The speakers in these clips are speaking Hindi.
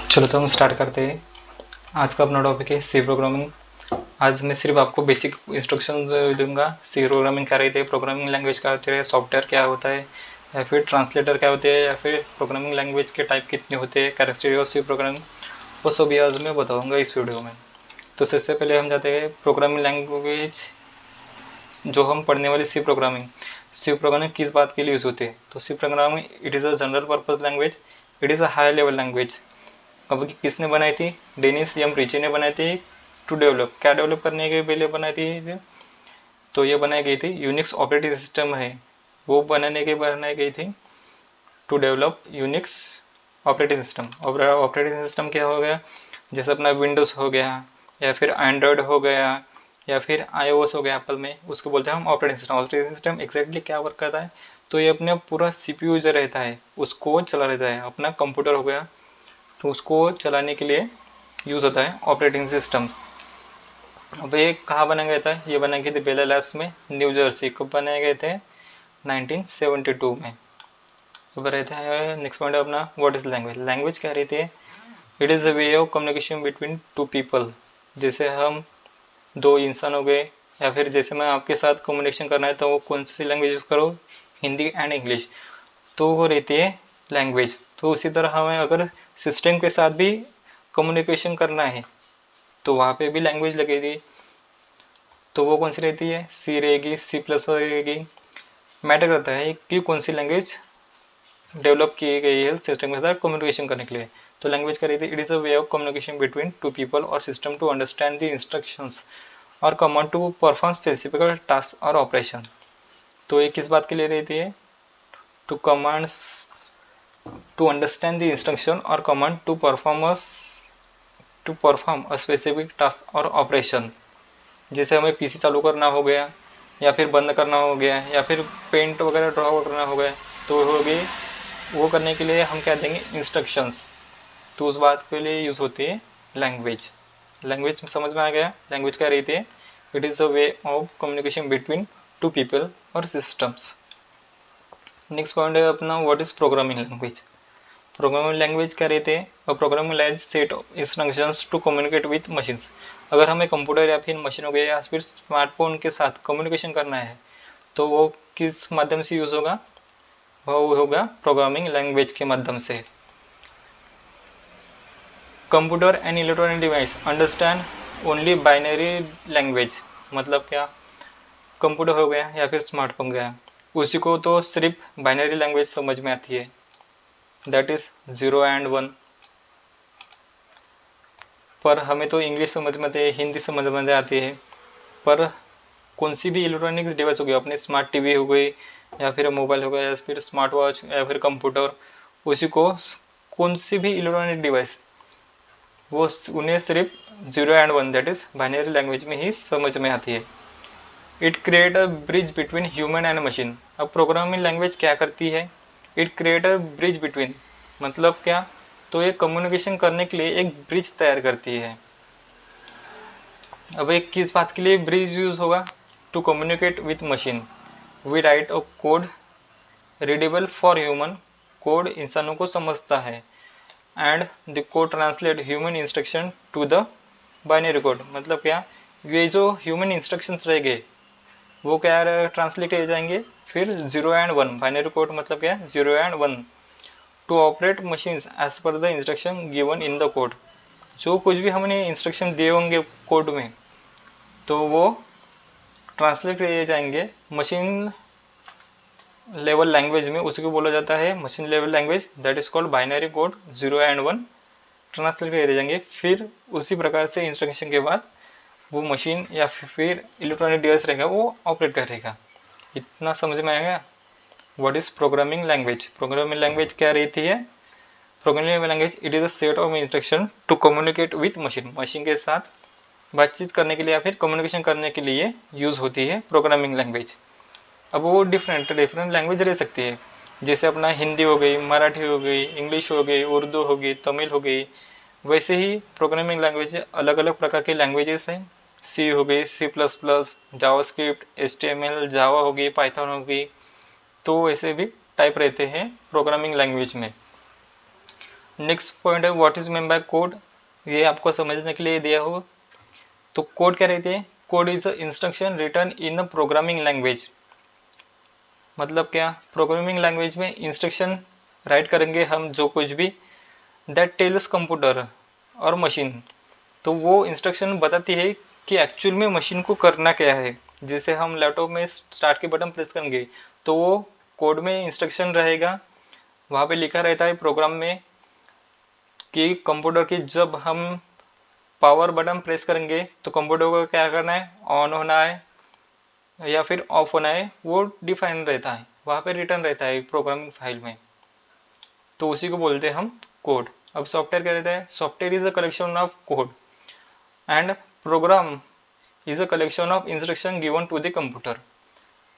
चलो तो हम स्टार्ट करते हैं। आज का अपना टॉपिक है सी प्रोग्रामिंग। आज मैं सिर्फ आपको बेसिक इंस्ट्रक्शन दूंगा। सी प्रोग्रामिंग क्या रहती है, प्रोग्रामिंग लैंग्वेज क्या होती है, सॉफ्टवेयर क्या होता है, या फिर ट्रांसलेटर क्या होते हैं, या फिर प्रोग्रामिंग लैंग्वेज के टाइप कितने होते हैं, कैरेक्टरिस्टिक ऑफ सी प्रोग्रामिंग, वो सब आज मैं बताऊंगा इस वीडियो में। तो सबसे पहले हम जाते हैं प्रोग्रामिंग लैंग्वेज। जो हम पढ़ने वाले सी प्रोग्रामिंग किस बात के लिए यूज होते हैं, तो C programming it is a general purpose language, it is a high level language. अब किसने बनाई थी, डेनिस एम रिची ने बनाई थी। टू डेवलप, क्या डेवलप करने के पहले बनाई थी, तो ये बनाई गई थी यूनिक्स ऑपरेटिंग सिस्टम है, वो बनाने के बनाई गई थी to develop Unix operating system. Operating system क्या हो गया, जैसे अपना विंडोज़ हो गया, या फिर एंड्रॉयड हो गया, या फिर iOS हो गया एप्पल में, उसको बोलते हैं हम operating system. Operating system exactly क्या वर्क करता है, तो ये अपने पूरा CPU जो रहता है उसको चला रहता है। अपना कंप्यूटर हो गया तो उसको चलाने के लिए यूज़ होता है ऑपरेटिंग सिस्टम। अब ये कहाँ बनाया गया था, ये बनाए गए थे बेल लैब्स में, न्यू जर्सी। कब बनाए गए थे, 1972 में। अब रहता है नेक्स्ट पॉइंट अपना, व्हाट इज लैंग्वेज। लैंग्वेज क्या रहती है, it is a way of communication between two people. जैसे हम दो इंसान हो गए, या फिर जैसे मैं आपके साथ कम्युनिकेशन करना है तो वो कौन सी लैंग्वेज यूज़ करो, हिंदी एंड इंग्लिश, तो वो रहती है लैंग्वेज। तो उसी तरह हमें अगर सिस्टम के साथ भी कम्युनिकेशन करना है तो वहाँ पे भी लैंग्वेज लगेगी। तो वो कौन सी रहती है, सी रहेगी, C++ रहेगी। मैटर करता है कि कौन सी लैंग्वेज डेवलप की गई है सिस्टम के साथ कम्युनिकेशन करने के लिए। तो लैंग्वेज क्या रहती है, it is a way of communication between two people और system to understand the instructions और command to perform specific task और ऑपरेशन। तो ये किस बात के लिए रहती है, to commands to understand the instruction और command to perform a specific task और ऑपरेशन। जैसे हमें पीसी चालू करना हो गया, या फिर बंद करना हो गया, या फिर पेंट वगैरह ड्रॉ करना हो गया, तो होगी वो करने के लिए हम क्या देंगे, इंस्ट्रक्शंस। तो उस बात के लिए यूज़ होती है लैंग्वेज। लैंग्वेज समझ में आ गया, लैंग्वेज क्या रहती है, it is a way of communication between two people और सिस्टम्स। नेक्स्ट पॉइंट है अपना, what is programming language. Programming language क्या रहते हैं, और programming language set of instructions to communicate with machines. अगर हमें कंप्यूटर या फिर मशीन हो गया या फिर स्मार्टफोन के साथ कम्युनिकेशन करना है तो वो किस माध्यम से यूज़ होगा, वो होगा प्रोग्रामिंग लैंग्वेज के माध्यम से। Computer and electronic device understand only binary language. मतलब क्या, कंप्यूटर हो गया या फिर स्मार्टफोन गया, उसी को तो सिर्फ बाइनरी लैंग्वेज समझ में आती है, दैट इज 0 एंड 1। पर हमें तो इंग्लिश समझ में आती है, हिंदी समझ में आती है। पर कौन सी भी इलेक्ट्रॉनिक डिवाइस हो गई, अपनी स्मार्ट टीवी हो गई, या फिर मोबाइल हो गया, या फिर स्मार्ट वॉच, या फिर कंप्यूटर, उसी को कौन सी भी इलेक्ट्रॉनिक डिवाइस, वो उन्हें सिर्फ 0 and 1 that is binary language में ही समझ में आती है। It create a bridge between human and machine. अब प्रोग्रामिंग लैंग्वेज क्या करती है, it create a bridge between, मतलब क्या, तो ये कम्युनिकेशन करने के लिए एक ब्रिज तैयार करती है। अब एक किस बात के लिए ब्रिज यूज होगा, to communicate with machine. We write a code readable for human, code इंसानों को समझता है, and the code translate human instruction to the binary code. मतलब क्या, ये जो ह्यूमन इंस्ट्रक्शंस रहेंगे वो क्या ट्रांसलेट हो जाएंगे फिर 0 एंड 1 बाइनरी कोड। मतलब क्या, 0 and 1 to operate machines as per the instruction given in the code. जो कुछ भी हमने इंस्ट्रक्शन दिए होंगे कोड में, तो वो ट्रांसलेट किए जाएंगे मशीन लेवल लैंग्वेज में, उसी को बोला जाता है machine level language, that is called binary code. 0 and 1 translate किए जाएंगे, फिर उसी प्रकार से इंस्ट्रक्शन के बाद वो मशीन या फिर इलेक्ट्रॉनिक डिवाइस रहेगा वो ऑपरेट करेगा। इतना समझ में आएगा। What is programming language. Programming language क्या रहती है, programming language it is a set of instruction to communicate with machine. Machine के साथ बातचीत करने के लिए या फिर कम्युनिकेशन करने के लिए यूज होती है प्रोग्रामिंग लैंग्वेज। अब वो डिफरेंट डिफरेंट लैंग्वेज रह सकती है, जैसे अपना हिंदी हो गई, मराठी हो गई, इंग्लिश हो गई, उर्दू हो गई, तमिल हो गई। वैसे ही प्रोग्रामिंग लैंग्वेज अलग अलग प्रकार के लैंग्वेजेस हैं। सी हो गई, C++, जावास्क्रिप्ट, HTML, जावा हो गई, पाइथन हो गई। तो ऐसे भी टाइप रहते हैं प्रोग्रामिंग लैंग्वेज में। नेक्स्ट पॉइंट है what is main bye code. ये आपको समझने के लिए दिया हो। तो कोड क्या रहती है? Code is a instruction return in a programming language. मतलब क्या? प्रोग्रामिंग लैंग्वेज में इंस्ट्रक्शन राइट करेंगे हम जो कुछ भी, दैट टेल्स कंप्यूटर और मशीन, तो वो इंस्ट्रक्शन बताती है कि एक्चुअल में मशीन को करना क्या है। जैसे हम लैपटॉप में स्टार्ट के बटन प्रेस करेंगे तो वो कोड में इंस्ट्रक्शन रहेगा, वहाँ पे लिखा रहता है प्रोग्राम में कि कंप्यूटर की जब हम पावर बटन प्रेस करेंगे तो कंप्यूटर को क्या करना है, ऑन होना है या फिर ऑफ होना है, वो डिफाइन रहता है, वहाँ पे रिटर्न रहता है प्रोग्रामिंग फाइल में। तो उसी को बोलते हैं हम कोड। अब सॉफ्टवेयर क्या रहता है? Software is a collection of code and program is a collection of instruction given to the computer.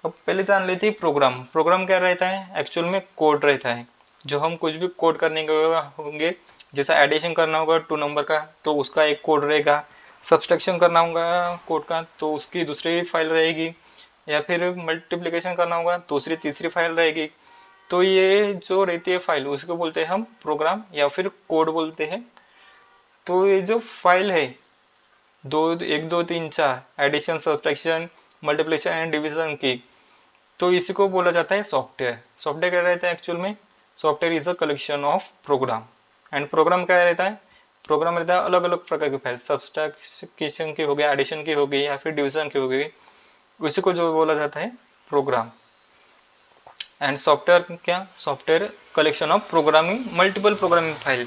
अब पहले जान लेते हैं प्रोग्राम। प्रोग्राम क्या रहता है? एक्चुअल में कोड रहता है, जो हम कुछ भी कोड करने के होंगे, जैसा एडिशन करना होगा 2 नंबर का तो उसका एक कोड रहेगा, सब्सट्रैक्शन करना होगा कोड का तो उसकी दूसरी फाइल रहेगी, या फिर मल्टीप्लिकेशन करना होगा दूसरी तीसरी फाइल रहेगी। तो ये जो रहती है फाइल उसको बोलते हैं हम प्रोग्राम या फिर कोड बोलते हैं। तो ये जो फाइल है, दो 1 2 3 4 addition subtraction multiplication and division की, तो इसी को बोला जाता है सॉफ्टवेयर। सॉफ्टवेयर क्या रहता है एक्चुअल में? Software is a collection of program and program क्या रहता है? प्रोग्राम रहता है अलग अलग प्रकार की फाइल, सब्सट्रैक्शन की हो गई, एडिशन की हो गई या फिर डिवीजन की हो गई, उसी को जो बोला जाता है प्रोग्राम। एंड सॉफ्टवेयर क्या? Software collection of programming multiple programming file.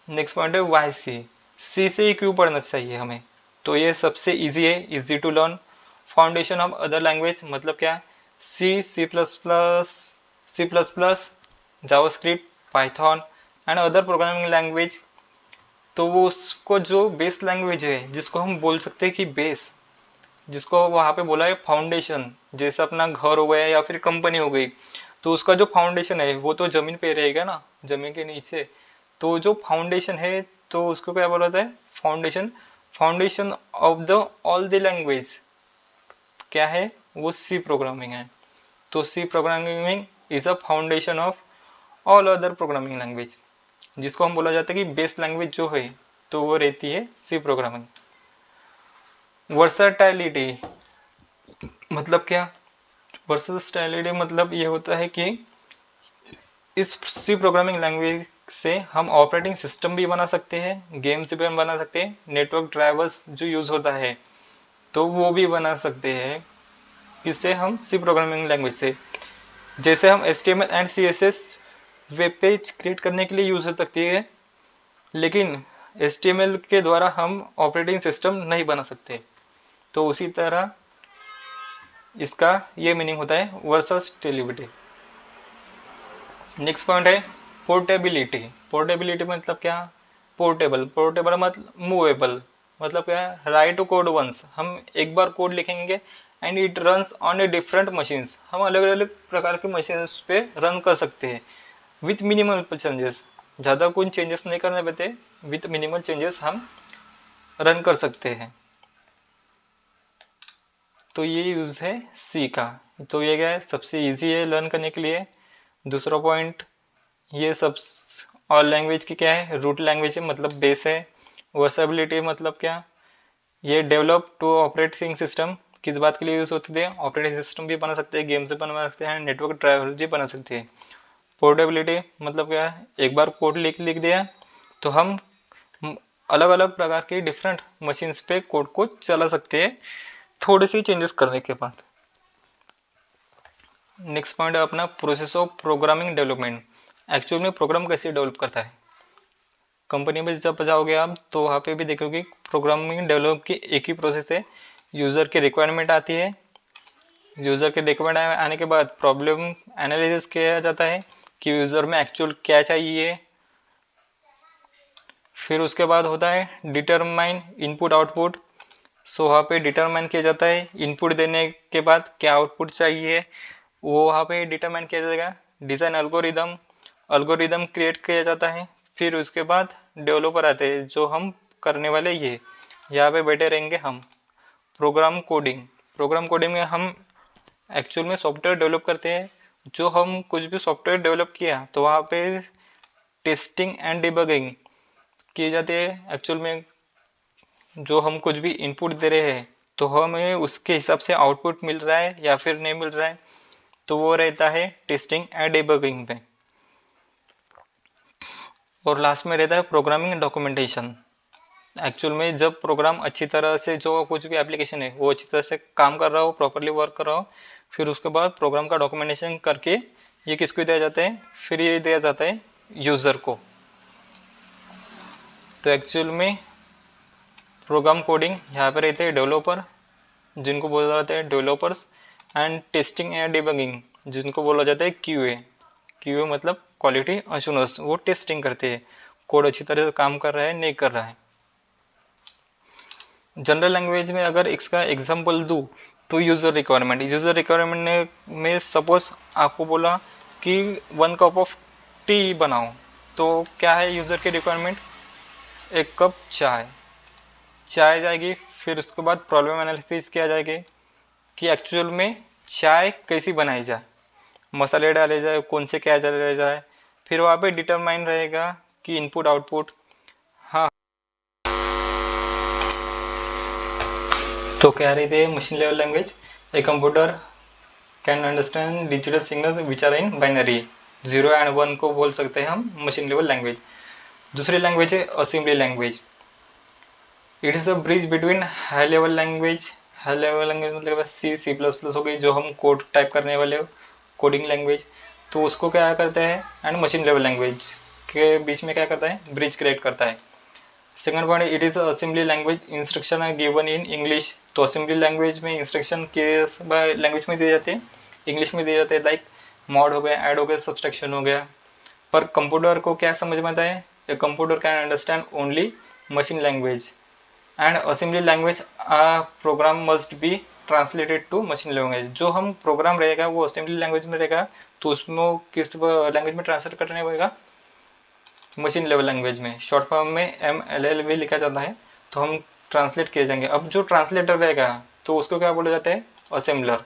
Next point है वाई सी। सी से ही क्यों पढ़ना चाहिए हमें? तो ये सबसे इजी है, easy to learn, foundation of other language. मतलब क्या? C, C plus plus, C plus plus, JavaScript, Python and other programming language. तो वो उसको जो बेस लैंग्वेज है, जिसको हम बोल सकते हैं कि बेस, जिसको वहाँ पे बोला है फाउंडेशन, जैसे अपना घर हो गया या फिर कंपनी हो गई, तो उसका जो फाउंडेशन है वो तो जमीन पे रहेगा ना, जमीन के नीचे। तो जो फाउंडेशन है तो उसको क्या बोला जाता है? Foundation. Foundation of the all the language क्या है? वो सी प्रोग्रामिंग है। तो C programming is a foundation of all other programming language, जिसको हम बोला जाता है कि बेस लैंग्वेज जो है तो वो रहती है सी प्रोग्रामिंग। वर्सैटिलिटी मतलब क्या? वर्सैटिलिटी मतलब ये होता है कि इस सी प्रोग्रामिंग लैंग्वेज से हम ऑपरेटिंग सिस्टम भी बना सकते हैं, गेम्स भी बना सकते हैं, नेटवर्क ड्राइवर्स जो यूज होता है तो वो भी बना सकते हैं। किससे? हम सी प्रोग्रामिंग लैंग्वेज से। जैसे हम HTML and CSS web page create करने के लिए यूज हो सकती है, लेकिन HTML के द्वारा हम ऑपरेटिंग सिस्टम नहीं बना सकते। तो उसी तरह इसका ये मीनिंग होता है वर्सैटिलिटी। नेक्स्ट पॉइंट है पोर्टेबिलिटी। पोर्टेबिलिटी मतलब क्या? पोर्टेबल, पोर्टेबल मतलब मूवेबल। मतलब क्या? राइट टू कोड वंस, हम एक बार कोड लिखेंगे and it runs on a different machines, हम अलग अलग प्रकार के मशीन्स पे रन कर सकते हैं विथ मिनिमल चेंजेस। ज़्यादा कोई चेंजेस नहीं करने पड़ते, विथ मिनिमल चेंजेस हम रन कर सकते हैं। तो ये यूज है सी का। तो ये क्या है? सबसे इजी है लर्न करने के लिए। दूसरा पॉइंट, ये सब और लैंग्वेज की क्या है? रूट लैंग्वेज है, मतलब बेस है। वर्सेबिलिटी मतलब क्या? ये डेवलप टू ऑपरेटिंग सिस्टम, किस बात के लिए यूज होती है? ऑपरेटिंग सिस्टम भी बना सकते हैं, गेम्स भी बना सकते हैं, नेटवर्क ड्राइवर भी बना सकते हैं। पोर्टेबिलिटी मतलब क्या है? एक बार कोड लिख लिख दिया तो हम अलग अलग प्रकार के डिफरेंट मशीन्स पे कोड को चला सकते हैं थोड़ी सी चेंजेस करने के बाद। नेक्स्ट पॉइंट है अपना process of programming development. Actual में प्रोग्राम कैसे डेवलप करता है? कंपनी में जब जाओगे आप तो वहाँ पे भी देखोगे प्रोग्रामिंग डेवलप की एक ही प्रोसेस है। यूज़र की रिक्वायरमेंट आती है, यूज़र के रिक्वायरमेंट आने के बाद प्रॉब्लम एनालिसिस किया जाता है कि यूज़र में एक्चुअल क्या चाहिए। फिर उसके बाद होता है डिटरमाइन इनपुट आउटपुट। सो वहाँ पे डिटरमाइन किया जाता है इनपुट देने के बाद क्या आउटपुट चाहिए, वो वहाँ पे डिटरमाइन किया जाएगा। डिज़ाइन एल्गोरिदम, एल्गोरिदम क्रिएट किया जाता है। फिर उसके बाद डेवलपर आते हैं, जो हम करने वाले ये यहाँ पे बैठे रहेंगे हम। प्रोग्राम कोडिंग, प्रोग्राम कोडिंग में हम एक्चुअल में सॉफ्टवेयर डेवलप करते हैं, जो हम कुछ भी सॉफ्टवेयर डेवलप किया तो वहाँ पे टेस्टिंग एंड डिबगिंग की जाती है। एक्चुअल में जो हम कुछ भी इनपुट दे रहे हैं तो हमें उसके हिसाब से आउटपुट मिल रहा है या फिर नहीं मिल रहा है, तो वो रहता है टेस्टिंग एंड डिबगिंग पे। और लास्ट में रहता है प्रोग्रामिंग डॉक्यूमेंटेशन। एक्चुअल में जब प्रोग्राम अच्छी तरह से, जो कुछ भी एप्लीकेशन है वो अच्छी तरह से काम कर रहा हो, प्रॉपरली वर्क कर रहा हो, फिर उसके बाद प्रोग्राम का डॉक्यूमेंटेशन करके ये किसको दिया जाता है, फिर ये दिया जाता है यूज़र को। तो एक्चुअल में प्रोग्राम कोडिंग यहाँ पे रहते हैं डेवलपर, जिनको बोला जाता है developers, and testing and debugging जिनको बोला जाता है क्यूए। क्यूए मतलब क्वालिटी अश्योरेंस, वो टेस्टिंग करते हैं कोड अच्छी तरह से काम कर रहा है नहीं कर रहा है। जनरल लैंग्वेज में अगर इसका एग्जांपल दूँ तो यूज़र रिक्वायरमेंट, यूज़र रिक्वायरमेंट ने में सपोज आपको बोला कि 1 कप ऑफ टी बनाओ, तो क्या है यूज़र की रिक्वायरमेंट, 1 कप चाय जाएगी। फिर उसके बाद प्रॉब्लम एनालिसिस किया जाएगी कि एक्चुअल में चाय कैसी बनाई जाए, मसाले डाले जाए, कौन से क्या डाले जाए, फिर वहाँ पे डिटरमाइन रहेगा कि इनपुट आउटपुट। हाँ, तो कह रही थी machine level language, a computer can understand digital signal which are in binary, 0 and 1 को बोल सकते हैं हम मशीन लेवल लैंग्वेज। दूसरी लैंग्वेज है assembly language. It is a bridge between high level language, high level language मतलब सी सी प्लस प्लस हो गई, जो हम कोड टाइप करने वाले कोडिंग लैंग्वेज, तो उसको क्या करते हैं, एंड मशीन लेवल लैंग्वेज के बीच में क्या करता है, ब्रिज क्रिएट करता है। Second point, it is assembly language, instruction है गिवन इन इंग्लिश। तो असेंबली लैंग्वेज में इंस्ट्रक्शन किस लैंग्वेज में दिए जाते हैं, इंग्लिश में दिए जाते हैं, लाइक मॉड हो गया, ऐड हो गया, सब्सट्रैक्शन हो गया। पर कंप्यूटर को क्या समझ में आता है, a computer can understand only machine language and assembly language program must be translated to machine language. जो हम प्रोग्राम रहेगा वो असेंबली लैंग्वेज में रहेगा, तो उसमें किस लैंग्वेज में ट्रांसलेट करने पड़ेगा, मशीन लेवल लैंग्वेज में। शॉर्ट फॉर्म में MLL भी लिखा जाता है, तो हम ट्रांसलेट किए जाएंगे। अब जो ट्रांसलेटर रहेगा तो उसको क्या बोला जाता है, assembler.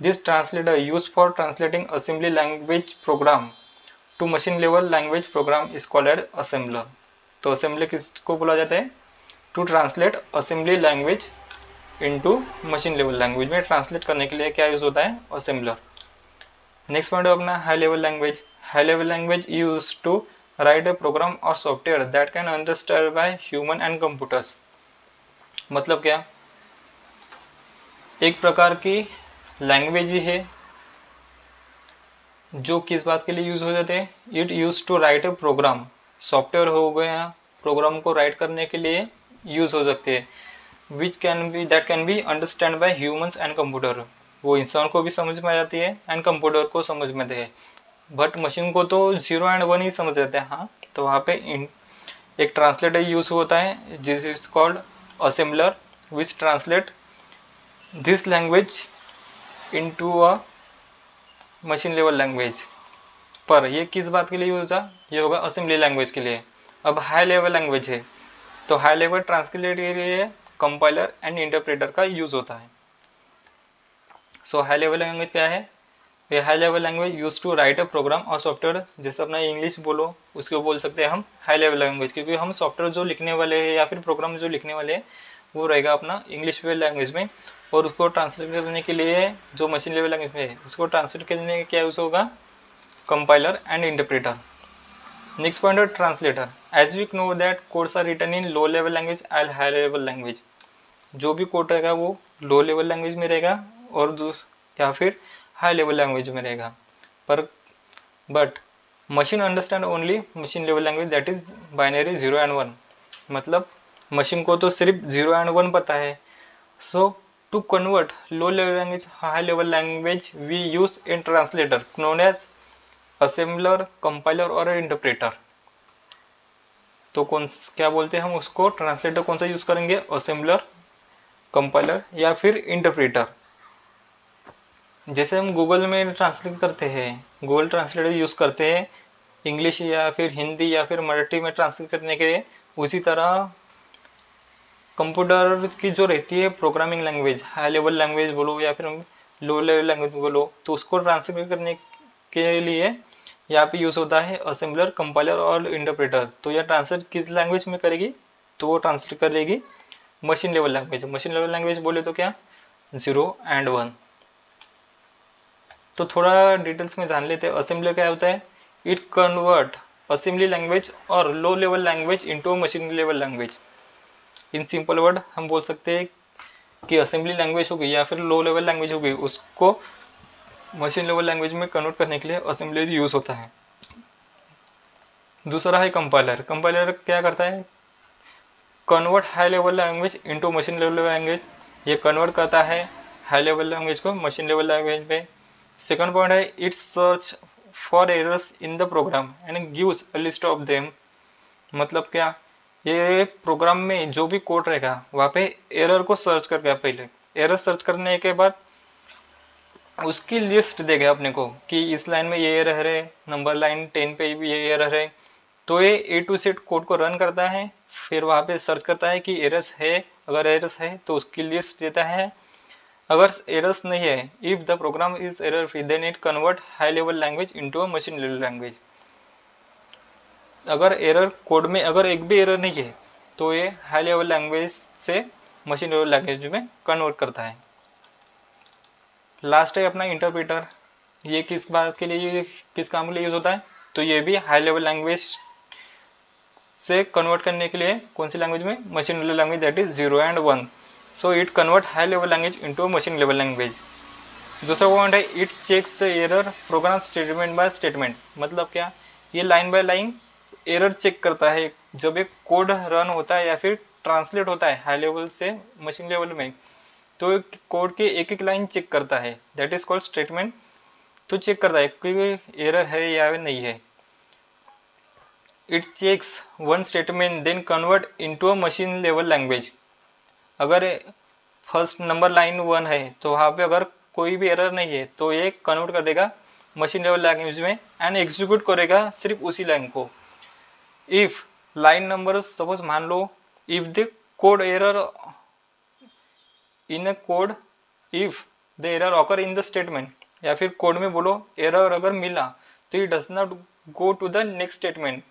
This translator use for translating assembly language program to machine level language program is called as assembler. तो असेंबली किसको बोला जाता है, to translate assembly language into machine level language में ट्रांसलेट करने के लिए क्या यूज होता है, असेंबलर। नेक्स्ट पॉइंट है अपना high level language. High level language use to write a program और software that can understand by human and computers. मतलब क्या, एक प्रकार की लैंग्वेज ही है जो किस बात के लिए यूज हो जाते हैं, it use to write a program, software हो गया, प्रोग्राम को राइट करने के लिए यूज हो सकते हैं। Which can be that can be understand by humans and computer, वो इंसान को भी समझ में आ जाती है एंड कंप्यूटर को समझ में आती है। बट मशीन को तो 0 एंड 1 ही समझ जाते हैं। हाँ, तो वहाँ पे एक ट्रांसलेटर यूज होता है जिस is called assembler, which translate this language into a machine level language. पर ये किस बात के लिए यूज होगा, ये होगा असेंबली लैंग्वेज के लिए। अब हाई लेवल लैंग्वेज है, तो हाई लेवल ट्रांसलेट के लिए कंपाइलर एंड इंटरप्रेटर का यूज होता है। सो हाई लेवल लैंग्वेज क्या है, ये high level language use to write a program और सॉफ्टवेयर, जैसे अपना इंग्लिश बोलो उसको बोल सकते हैं हम हाई लेवल लैंग्वेज, क्योंकि हम सॉफ्टवेयर जो लिखने वाले हैं या फिर प्रोग्राम जो लिखने वाले हैं वो रहेगा अपना इंग्लिश लैंग्वेज में। और उसको ट्रांसलेट करने के लिए जो मशीन लेवल लैंग्वेज में है उसको ट्रांसलेट करने के क्या यूज होगा, compiler and interpreter. Next point है translator. As we know that codes are written in low level language and high level language. जो भी कोड रहेगा वो लो लेवल लैंग्वेज में रहेगा और या फिर हाई लेवल लैंग्वेज में रहेगा। पर but machine understand only machine level language that is binary 0 and 1। मतलब मशीन को तो सिर्फ 0 एंड 1 पता है। So to convert low level language high level language we use in translator known as assembler, compiler और इंटरप्रेटर। तो कौन क्या बोलते हैं हम उसको, ट्रांसलेटर कौन सा यूज करेंगे, असेंबलर, कंपाइलर या फिर इंटरप्रेटर। जैसे हम गूगल में ट्रांसलेट करते हैं, गूगल ट्रांसलेटर यूज करते हैं इंग्लिश या फिर हिंदी या फिर मराठी में ट्रांसलेट करने के लिए, उसी तरह कंप्यूटर की जो रहती है programming language, high level language बोलो या फिर लो लेवल लैंग्वेज बोलो, तो उसको ट्रांसलेट करने के लिए यहाँ पे यूज होता है असेंबलर, कंपाइलर और इंटरप्रेटर। तो यह ट्रांसलेट किस लैंग्वेज में करेगी, तो वो ट्रांसलेट करेगी machine level language. Machine level language बोले तो क्या, 0 and 1। तो थोड़ा डिटेल्स में जान लेते हैं। असेंबलर क्या होता है, इट कन्वर्ट असेंबली लैंग्वेज और लो level language into machine level language. In simple word हम बोल सकते हैं कि असेंबली लैंग्वेज होगी या फिर लो लेवल लैंग्वेज होगी, उसको मशीन लेवल लैंग्वेज में कन्वर्ट करने के लिए असेंबलर यूज होता है। दूसरा है कंपाइलर। कंपाइलर क्या करता है, convert high level language into machine level language. ये कन्वर्ट करता है हाई लेवल लैंग्वेज को मशीन लेवल लैंग्वेज में। सेकंड पॉइंट है, it search for errors in the program and gives a list of them. मतलब क्या, ये प्रोग्राम में जो भी कोड रहेगा वहाँ पे एरर को सर्च करके, पहले एरर सर्च करने के बाद उसकी लिस्ट देगा अपने को कि इस लाइन में ये एरर है, नंबर लाइन 10 पे भी ये एरर है। तो ये A to Z कोड को रन करता है, फिर वहाँ पे सर्च करता है कि एरर्स है, अगर एरर्स है तो उसकी लिस्ट देता है। अगर एरर्स नहीं है, if the program is error free then it convert high level language into a machine level language. अगर एरर कोड में अगर एक भी एरर नहीं है तो ये हाई लेवल लैंग्वेज से मशीन लेवल लैंग्वेज में कन्वर्ट करता है। लास्ट है अपना इंटरप्रेटर। ये किस बात के लिए, किस काम के लिए यूज होता है, तो ये भी हाई लेवल लैंग्वेज से कन्वर्ट करने के लिए कौन सी लैंग्वेज में, machine level language, that is 0 and 1। So it convert high level language into machine level language. दूसरा पॉइंट है, it checks the error program statement by statement. मतलब क्या, ये line by line error check करता है। जब एक कोड रन होता है या फिर ट्रांसलेट होता है हाई लेवल से मशीन लेवल में, तो कोड के एक एक लाइन चेक करता है, दैट इज कॉल्ड स्टेटमेंट। तो चेक करता है कि एरर है या नहीं है। It checks one statement then convert into a machine level language. अगर फर्स्ट नंबर लाइन 1 है तो वहाँ पे अगर कोई भी एरर नहीं है तो ये कन्वर्ट कर देगा मशीन लेवल लैंग्वेज में एंड एग्जीक्यूट करेगा सिर्फ उसी लाइन को। इफ लाइन नंबर सपोज मान लो, if the code error in a code, if the error occur in the statement, या फिर कोड में बोलो एरर अगर मिला तो it does not go to the next statement.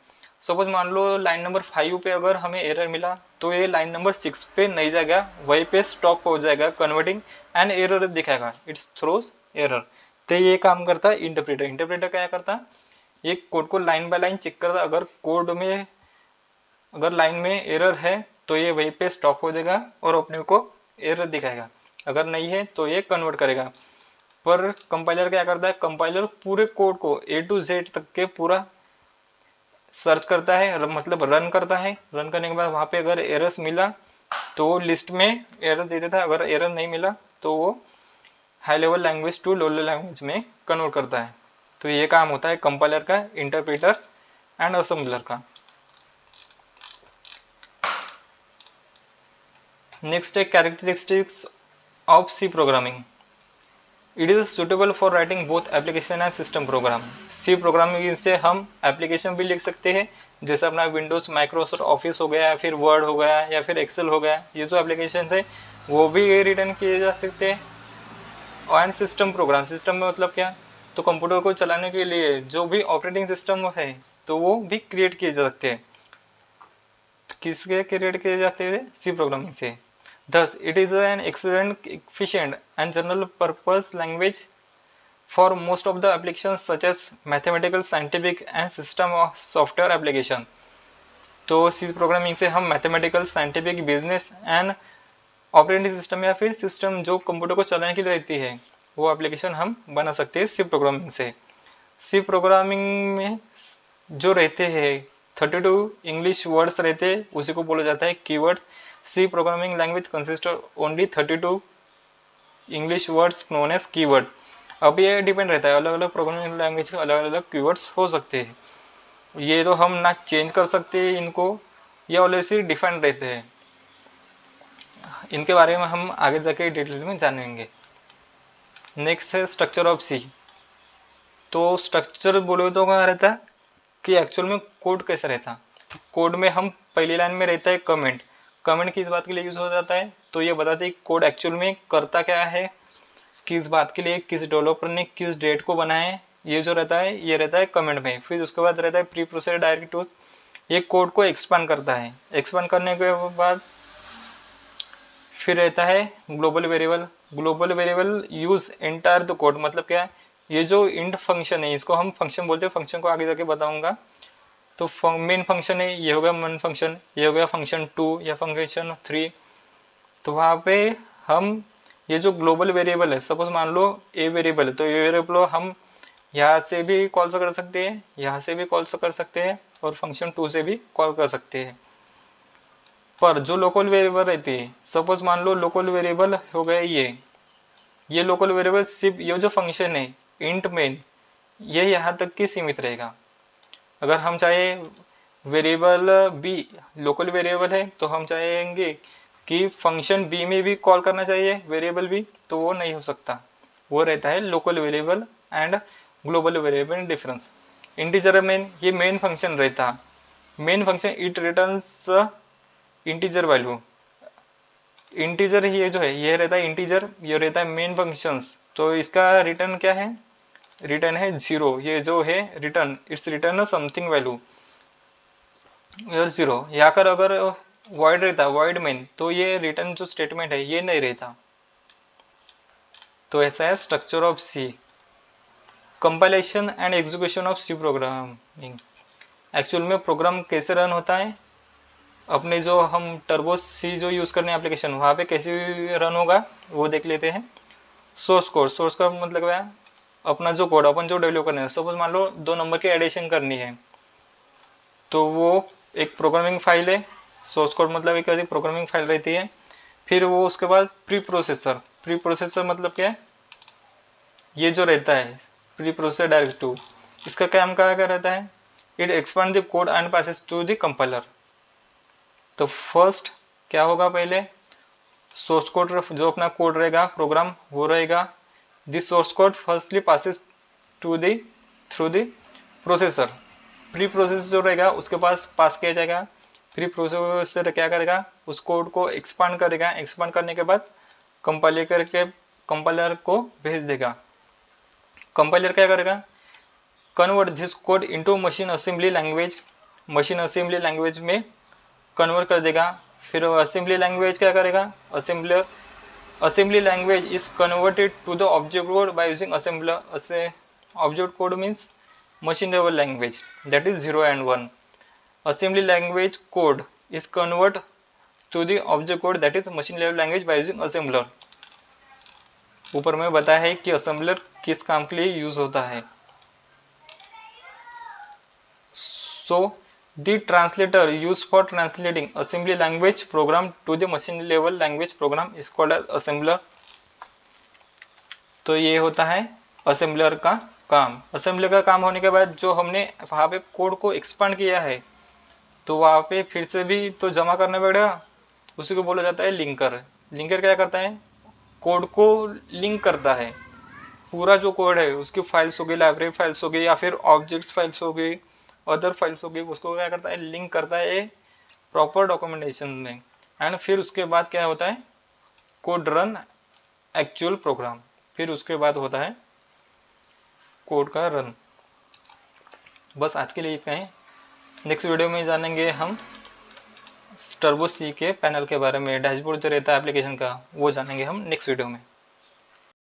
Suppose मान लो लाइन नंबर 5 पे अगर हमें एरर मिला तो ये लाइन नंबर 6 पे नहीं जाएगा, वहीं पे स्टॉप हो जाएगा कन्वर्टिंग एंड एरर दिखाएगा, इट्स थ्रोज एरर। तो ये काम करता है इंटरप्रेटर। इंटरप्रेटर क्या करता है, ये कोड को लाइन बाय लाइन चेक करता है। अगर कोड में अगर लाइन में एरर है तो ये वहीं पे स्टॉप हो जाएगा और अपने को एरर दिखाएगा, अगर नहीं है तो ये कन्वर्ट करेगा। पर कंपाइलर क्या करता है, कंपाइलर पूरे कोड को A to Z तक के पूरा सर्च करता है, मतलब रन करता है। रन करने के बाद वहाँ पे अगर एरर्स मिला तो वो लिस्ट में एरर दे देता है, अगर एरर नहीं मिला तो वो high level language to low level language में कन्वर्ट करता है। तो ये काम होता है कंपाइलर का, इंटरप्रेटर एंड असेंबलर का। नेक्स्ट है characteristics of C programming. It is suitable for writing both application and system program. C programming से हम एप्लीकेशन भी लिख सकते हैं, जैसे अपना विंडोज माइक्रोसॉफ्ट ऑफिस हो गया, या फिर वर्ड हो गया, या फिर एक्सेल हो गया, ये जो एप्लीकेशन है वो भी रिटर्न किए जा सकते हैं। एंड सिस्टम प्रोग्राम, सिस्टम में मतलब क्या, तो कंप्यूटर को चलाने के लिए जो भी ऑपरेटिंग सिस्टम है तो वो भी क्रिएट किए जा सकते हैं। किसके क्रिएट किए जाते हैं, सी प्रोग्रामिंग से। Thus, it is an excellent, efficient and general purpose language for most of the applications such as mathematical, scientific and system of software application। तो C प्रोग्रामिंग से हम mathematical, scientific, business and operating system या फिर सिस्टम जो कंप्यूटर को चलाने के लिए रहती है वो एप्लीकेशन हम बना सकते हैं सी प्रोग्रामिंग से। सी प्रोग्रामिंग में जो रहते हैं 32 इंग्लिश वर्ड्स रहते हैं, उसी को बोला जाता है keyword. C programming language consist only 32 English words known as keyword. अब ये डिपेंड रहता है, अलग अलग प्रोग्रामिंग लैंग्वेज के अलग अलग कीवर्ड्स हो सकते हैं। ये तो हम ना चेंज कर सकते हैं इनको, या ऑलरेडी डिफाइंड रहते हैं। इनके बारे में हम आगे जाके डिटेल में जानेंगे। नेक्स्ट है स्ट्रक्चर ऑफ सी। तो स्ट्रक्चर बोले तो क्या रहता है कि एक्चुअल में कोड कैसा रहता। कोड में हम पहली लाइन में रहता है कमेंट। कमेंट किस बात के लिए यूज हो जाता है, तो ये बताते हैं कोड एक्चुअल में करता क्या है, किस बात के लिए, किस डेवलपर ने किस डेट को बनाया है, ये जो रहता है ये रहता है कमेंट में। फिर उसके बाद रहता है प्री प्रोसेस डायरेक्ट यूज, ये कोड को एक्सपांड करता है। एक्सपांड करने के बाद फिर रहता है global variable. Global variable use entire the code, मतलब क्या है, ये जो इंट फंक्शन है इसको हम फंक्शन बोलते हैं, फंक्शन को आगे जाके बताऊंगा। तो मेन फंक्शन है, ये हो गया मेन फंक्शन, ये हो गया फंक्शन 2 या फंक्शन 3। तो वहाँ पे हम ये जो ग्लोबल वेरिएबल है, सपोज मान लो ए वेरिएबल है, तो ये वेरिएबल हम यहाँ से भी कॉल कर सकते हैं, यहाँ से भी कॉल कर सकते हैं, और फंक्शन 2 से भी कॉल कर सकते हैं। पर जो लोकल वेरिएबल रहती है, सपोज मान लो लोकल वेरिएबल हो गए ये लोकल वेरिएबल सिर्फ ये जो फंक्शन है इंट मेन, ये यहाँ तक की सीमित रहेगा। अगर हम चाहे वेरिएबल बी लोकल वेरिएबल है तो हम चाहेंगे कि फंक्शन बी में भी कॉल करना चाहिए वेरिएबल बी, तो वो नहीं हो सकता। वो रहता है local variable and global variable difference. Integer main, ये मेन फंक्शन रहता, main function it returns integer value. Integer ये जो है ये रहता है इंटीजर, ये रहता है मेन फंक्शंस, तो इसका रिटर्न क्या है, रिटर्न है 0। ये जो है return, it's return something value और 0। यहाँ कर अगर वॉइड रहता वॉइड मेन, तो ये रिटर्न जो स्टेटमेंट है ये नहीं रहता। तो ऐसा है structure of C. Compilation and execution of C programming. Actual में प्रोग्राम कैसे रन होता है, अपने जो हम टर्बो सी जो यूज करने एप्लीकेशन, वहाँ पे कैसे रन होगा वो देख लेते हैं। सोर्स कोड, सोर्स का मतलब क्या है, अपना जो कोड अपन जो डेवलप करना है, सपोज मान लो 2 नंबर की एडिशन करनी है, तो वो एक प्रोग्रामिंग फाइल है। सोर्स कोड मतलब एक ऐसी प्रोग्रामिंग फाइल रहती है। फिर वो उसके बाद प्री प्रोसेसर, प्री प्रोसेसर मतलब क्या है, ये जो रहता है प्री प्रोसेसर डायरेक्ट टू, इसका काम क्या रहता है, it expand the code and passes to the compiler. तो फर्स्ट क्या होगा, पहले सोर्स कोड जो अपना कोड रहेगा प्रोग्राम वो रहेगा, this source code firstly passes to the through the processor. Preprocessor जो रहेगा उसके पास पास किया जाएगा। प्री प्रोसेसर क्या करेगा, उस कोड को एक्सपांड करेगा, एक्सपांड करने के बाद कंपाइलर करके कंपाइलर को भेज देगा। कंपाइलर क्या करेगा, convert this code into machine assembly language, machine assembly language में कन्वर्ट कर देगा। फिर असेंबली लैंग्वेज क्या करेगा, assembly language is converted to the object code by using assembler. Object code means machine level language, that is 0 and 1. Assembly language code is convert to the object code, that is machine level language by using assembler. ऊपर में बताया है कि assembler किस काम के लिए यूज होता है। So the translator used for translating assembly language program to the machine level language program is called as assembler. तो ये होता है assembler का काम। असेंबली का काम होने के बाद जो हमने वहाँ पे कोड को एक्सपांड किया है, तो वहाँ पे फिर से भी तो जमा करना पड़ेगा, उसी को बोला जाता है लिंकर। लिंकर क्या करता है, कोड को लिंक करता है। पूरा जो कोड है उसकी फाइल्स हो गई, लाइब्रेरी फाइल्स हो गई, या फिर ऑब्जेक्ट्स फाइल्स हो गई, अदर फाइल्स हो गई, उसको क्या करता है, लिंक करता है प्रॉपर डॉक्यूमेंटेशन में। एंड फिर उसके बाद क्या होता है, कोड रन एक्चुअल प्रोग्राम, फिर उसके बाद होता है कोड का रन। बस आज के लिए इतना ही। नेक्स्ट वीडियो में जानेंगे हम टर्बो सी के पैनल के बारे में, डैशबोर्ड जो रहता है एप्लीकेशन का वो जानेंगे हम नेक्स्ट वीडियो में।